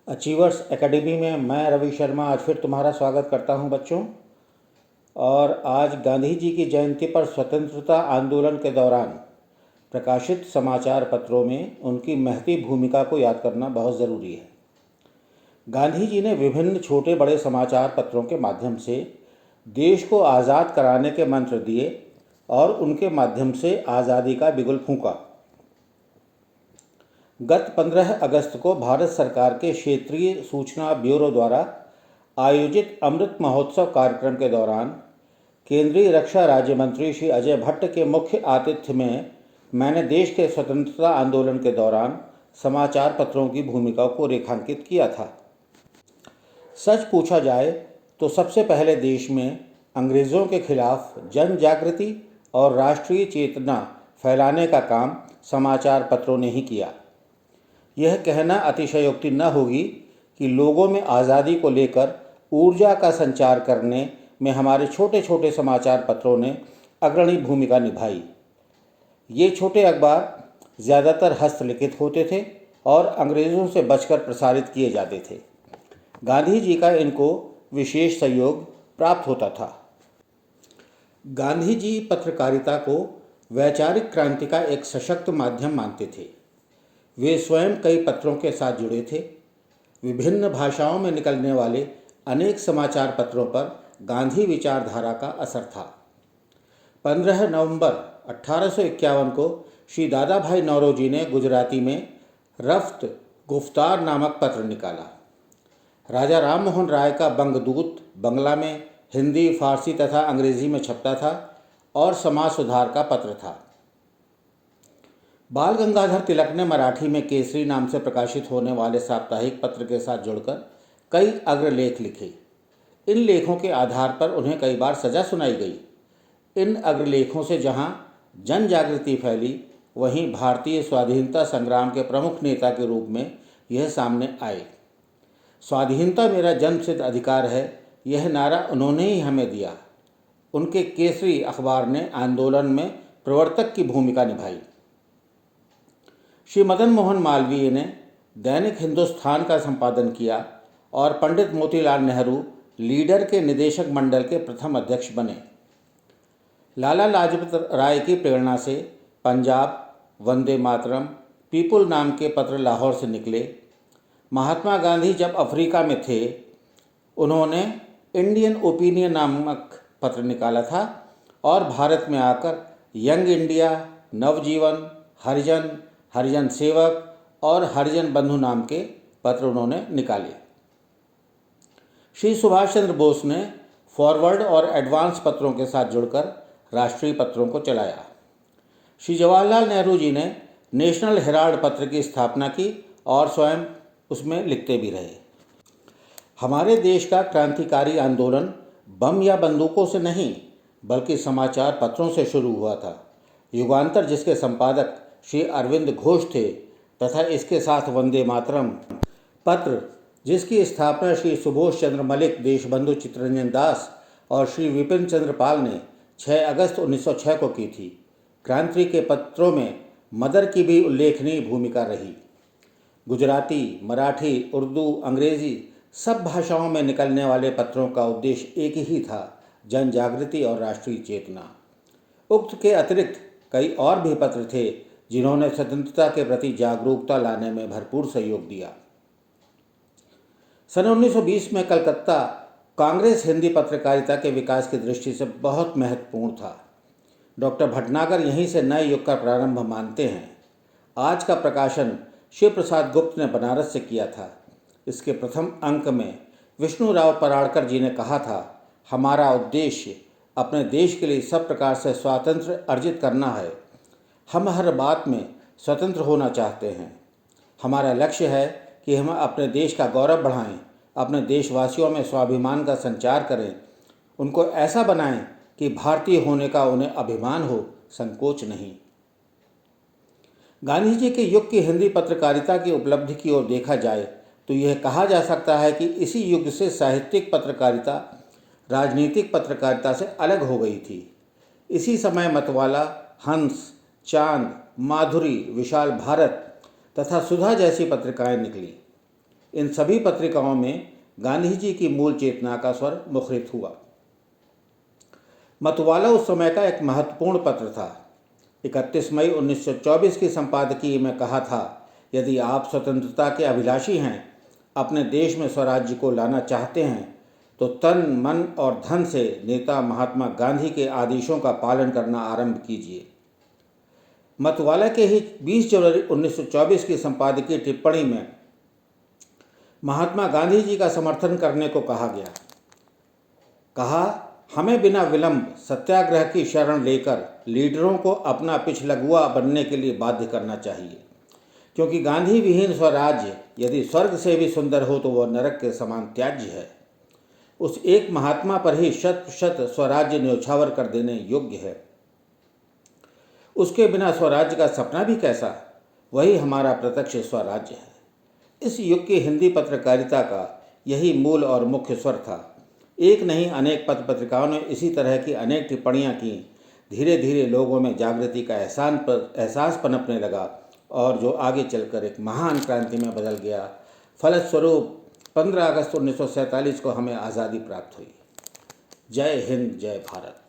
Achievers academy में मैं रवि शर्मा आज फिर तुम्हारा स्वागत करता हूं बच्चों। और आज गांधी जी की जयंती पर स्वतंत्रता आंदोलन के दौरान प्रकाशित समाचार पत्रों में उनकी महती भूमिका को याद करना बहुत ज़रूरी है। गांधी जी ने विभिन्न छोटे बड़े समाचार पत्रों के माध्यम से देश को आज़ाद कराने के मंत्र दिए और उनके माध्यम से आज़ादी का बिगुल फूंका। गत 15 अगस्त को भारत सरकार के क्षेत्रीय सूचना ब्यूरो द्वारा आयोजित अमृत महोत्सव कार्यक्रम के दौरान केंद्रीय रक्षा राज्य मंत्री श्री अजय भट्ट के मुख्य आतिथ्य में मैंने देश के स्वतंत्रता आंदोलन के दौरान समाचार पत्रों की भूमिका को रेखांकित किया था। सच पूछा जाए तो सबसे पहले देश में अंग्रेज़ों के खिलाफ जन जागृति और राष्ट्रीय चेतना फैलाने का काम समाचार पत्रों ने ही किया। यह कहना अतिशयोक्ति न होगी कि लोगों में आज़ादी को लेकर ऊर्जा का संचार करने में हमारे छोटे छोटे समाचार पत्रों ने अग्रणी भूमिका निभाई। ये छोटे अखबार ज़्यादातर हस्तलिखित होते थे और अंग्रेज़ों से बचकर प्रसारित किए जाते थे। गांधी जी का इनको विशेष सहयोग प्राप्त होता था। गांधी जी पत्रकारिता को वैचारिक क्रांति का एक सशक्त माध्यम मानते थे। वे स्वयं कई पत्रों के साथ जुड़े थे। विभिन्न भाषाओं में निकलने वाले अनेक समाचार पत्रों पर गांधी विचारधारा का असर था। 15 नवंबर 1851 को श्री दादा भाई नौरोजी ने गुजराती में रफ्त गुफ्तार नामक पत्र निकाला। राजा राम मोहन राय का बंगदूत बंगला में हिंदी, फारसी तथा अंग्रेजी में छपता था और समाज सुधार का पत्र था। बाल गंगाधर तिलक ने मराठी में केसरी नाम से प्रकाशित होने वाले साप्ताहिक पत्र के साथ जुड़कर कई अग्रलेख लिखे। इन लेखों के आधार पर उन्हें कई बार सज़ा सुनाई गई। इन अग्रलेखों से जहां जन जागृति फैली, वहीं भारतीय स्वाधीनता संग्राम के प्रमुख नेता के रूप में यह सामने आए। स्वाधीनता मेरा जन्मसिद्ध अधिकार है, यह नारा उन्होंने ही हमें दिया। उनके केसरी अखबार ने आंदोलन में प्रवर्तक की भूमिका निभाई। श्री मदन मोहन मालवीय ने दैनिक हिंदुस्तान का संपादन किया और पंडित मोतीलाल नेहरू लीडर के निदेशक मंडल के प्रथम अध्यक्ष बने। लाला लाजपत राय की प्रेरणा से पंजाब, वंदे मातरम, पीपुल नाम के पत्र लाहौर से निकले। महात्मा गांधी जब अफ्रीका में थे, उन्होंने इंडियन ओपिनियन नामक पत्र निकाला था और भारत में आकर यंग इंडिया, नवजीवन, हरिजन, हरिजन सेवक और हरिजन बंधु नाम के पत्र उन्होंने निकाले। श्री सुभाष चंद्र बोस ने फॉरवर्ड और एडवांस पत्रों के साथ जुड़कर राष्ट्रीय पत्रों को चलाया। श्री जवाहरलाल नेहरू जी ने नेशनल हेराल्ड पत्र की स्थापना की और स्वयं उसमें लिखते भी रहे। हमारे देश का क्रांतिकारी आंदोलन बम या बंदूकों से नहीं, बल्कि समाचार पत्रों से शुरू हुआ था। युगांतर जिसके संपादक श्री अरविंद घोष थे तथा इसके साथ वंदे मातरम पत्र, जिसकी स्थापना श्री सुभाष चंद्र मलिक, देशबंधु चित्तरंजन दास और श्री विपिन चंद्र पाल ने 6 अगस्त 1906 को की थी। क्रांति के पत्रों में मदर की भी उल्लेखनीय भूमिका रही। गुजराती, मराठी, उर्दू, अंग्रेजी सब भाषाओं में निकलने वाले पत्रों का उद्देश्य एक ही था, जन जागृति और राष्ट्रीय चेतना। उक्त के अतिरिक्त कई और भी पत्र थे जिन्होंने स्वतंत्रता के प्रति जागरूकता लाने में भरपूर सहयोग दिया। सन 1920 में कलकत्ता कांग्रेस हिंदी पत्रकारिता के विकास की दृष्टि से बहुत महत्वपूर्ण था। डॉक्टर भटनागर यहीं से नए युग का प्रारंभ मानते हैं। आज का प्रकाशन शिव प्रसाद गुप्त ने बनारस से किया था। इसके प्रथम अंक में विष्णुराव पराड़कर जी ने कहा था, हमारा उद्देश्य अपने देश के लिए सब प्रकार से स्वातंत्र्य अर्जित करना है। हम हर बात में स्वतंत्र होना चाहते हैं। हमारा लक्ष्य है कि हम अपने देश का गौरव बढ़ाएं, अपने देशवासियों में स्वाभिमान का संचार करें, उनको ऐसा बनाएं कि भारतीय होने का उन्हें अभिमान हो, संकोच नहीं। गांधी जी के युग की हिंदी पत्रकारिता की उपलब्धि की ओर देखा जाए तो यह कहा जा सकता है कि इसी युग से साहित्यिक पत्रकारिता राजनीतिक पत्रकारिता से अलग हो गई थी। इसी समय मतवाला, हंस, चांद, माधुरी, विशाल भारत तथा सुधा जैसी पत्रिकाएं निकली। इन सभी पत्रिकाओं में गांधी जी की मूल चेतना का स्वर मुखरित हुआ। मतवाला उस समय का एक महत्वपूर्ण पत्र था। 31 मई 1924 की संपादकीय में कहा था, यदि आप स्वतंत्रता के अभिलाषी हैं, अपने देश में स्वराज्य को लाना चाहते हैं, तो तन मन और धन से नेता महात्मा गांधी के आदेशों का पालन करना आरंभ कीजिए। मतवाला के ही 20 जनवरी 1924 की संपादकीय टिप्पणी में महात्मा गांधी जी का समर्थन करने को कहा गया। कहा, हमें बिना विलंब सत्याग्रह की शरण लेकर लीडरों को अपना पिछलगुआ बनने के लिए बाध्य करना चाहिए, क्योंकि गांधी विहीन स्वराज्य यदि स्वर्ग से भी सुंदर हो तो वह नरक के समान त्याज्य है। उस एक महात्मा पर ही शत प्रतिशत स्वराज्य न्योछावर कर देने योग्य है। उसके बिना स्वराज्य का सपना भी कैसा, वही हमारा प्रत्यक्ष स्वराज्य है। इस युग की हिंदी पत्रकारिता का यही मूल और मुख्य स्वर था। एक नहीं अनेक पत्र पत्रिकाओं ने इसी तरह की अनेक टिप्पणियां की। धीरे धीरे लोगों में जागृति का एहसास पनपने लगा और जो आगे चलकर एक महान क्रांति में बदल गया। फलस्वरूप 15 अगस्त 1947 को हमें आज़ादी प्राप्त हुई। जय हिंद, जय भारत।